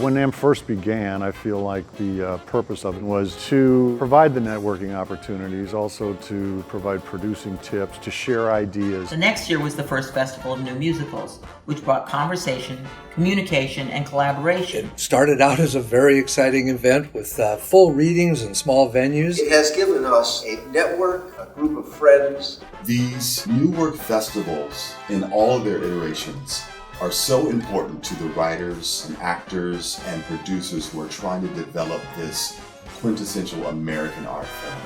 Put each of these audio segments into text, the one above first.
When NAMM first began, I feel like the purpose of it was to provide the networking opportunities, also to provide producing tips, to share ideas. The next year was the first Festival of New Musicals, which brought conversation, communication, and collaboration. It started out as a very exciting event with full readings in small venues. It has given us a network, a group of friends. These new work festivals, in all of their iterations, are so important to the writers and actors and producers who are trying to develop this quintessential American art form.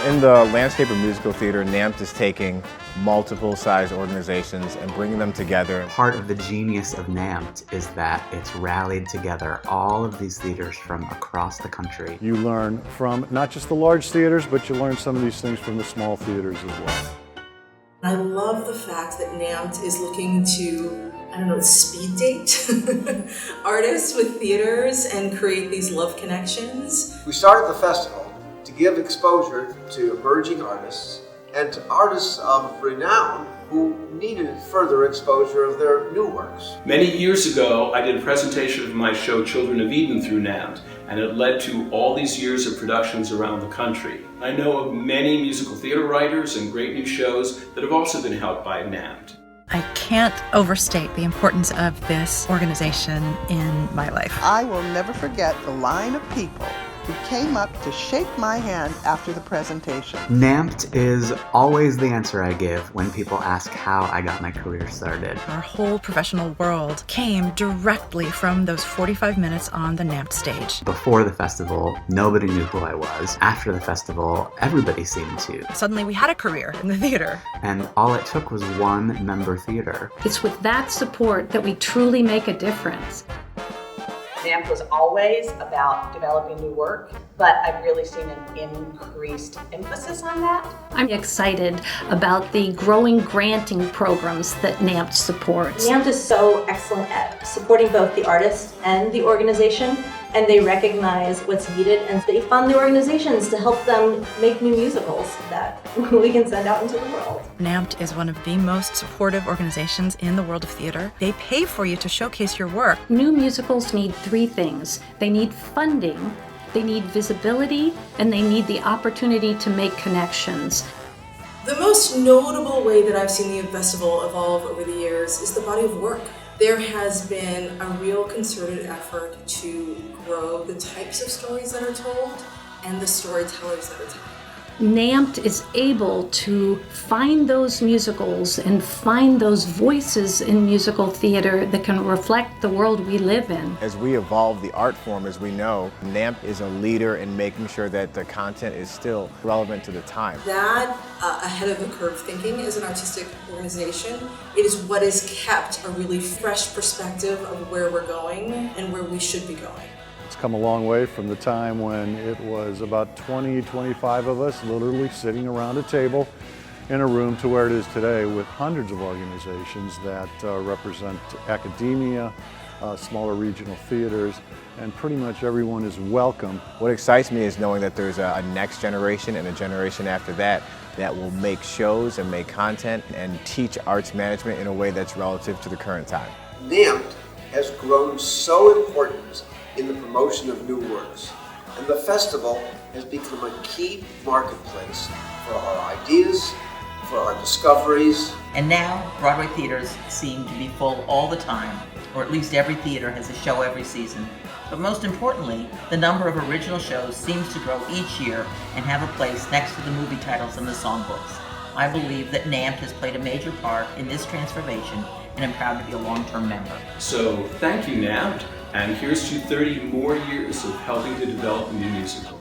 In the landscape of musical theater, NAMM is taking multiple size organizations and bringing them together. Part of the genius of NAMM is that it's rallied together all of these theaters from across the country. You learn from not just the large theaters, but you learn some of these things from the small theaters as well. I love the fact that NAMM is looking to, speed date artists with theaters and create these love connections. We started the festival to give exposure to emerging artists and to artists of renown who needed further exposure of their new works. Many years ago, I did a presentation of my show Children of Eden through NAMM, and it led to all these years of productions around the country. I know of many musical theater writers and great new shows that have also been helped by NAMM. I can't overstate the importance of this organization in my life. I will never forget the line of people who came up to shake my hand after the presentation. NAMM is always the answer I give when people ask how I got my career started. Our whole professional world came directly from those 45 minutes on the NAMM stage. Before the festival, nobody knew who I was. After the festival, everybody seemed to. Suddenly we had a career in the theater. And all it took was one member theater. It's with that support that we truly make a difference. NAMM was always about developing new work, but I've really seen an increased emphasis on that. I'm excited about the growing granting programs that NAMM supports. NAMM is so excellent at supporting both the artists and the organization, and they recognize what's needed, and they fund the organizations to help them make new musicals that we can send out into the world. NAMM is one of the most supportive organizations in the world of theater. They pay for you to showcase your work. New musicals need three things. They need funding, they need visibility, and they need the opportunity to make connections. The most notable way that I've seen the festival evolve over the years is the body of work. There has been a real concerted effort to grow the types of stories that are told and the storytellers that are told. NAMM is able to find those musicals and find those voices in musical theater that can reflect the world we live in. As we evolve the art form, as we know, NAMM is a leader in making sure that the content is still relevant to the time. That ahead of the curve thinking as an artistic organization, it is what has kept a really fresh perspective of where we're going and where we should be going. It's come a long way from the time when it was about 20, 25 of us literally sitting around a table in a room to where it is today with hundreds of organizations that represent academia, smaller regional theaters, and pretty much everyone is welcome. What excites me is knowing that there's a next generation and a generation after that that will make shows and make content and teach arts management in a way that's relative to the current time. NAMM has grown so important in the promotion of new works, and the festival has become a key marketplace for our ideas, for our discoveries. And now, Broadway theaters seem to be full all the time, or at least every theater has a show every season. But most importantly, the number of original shows seems to grow each year and have a place next to the movie titles and the songbooks. I believe that NAMM has played a major part in this transformation, and I'm proud to be a long-term member. So thank you, NAMM, and here's to 30 more years of helping to develop new musicals.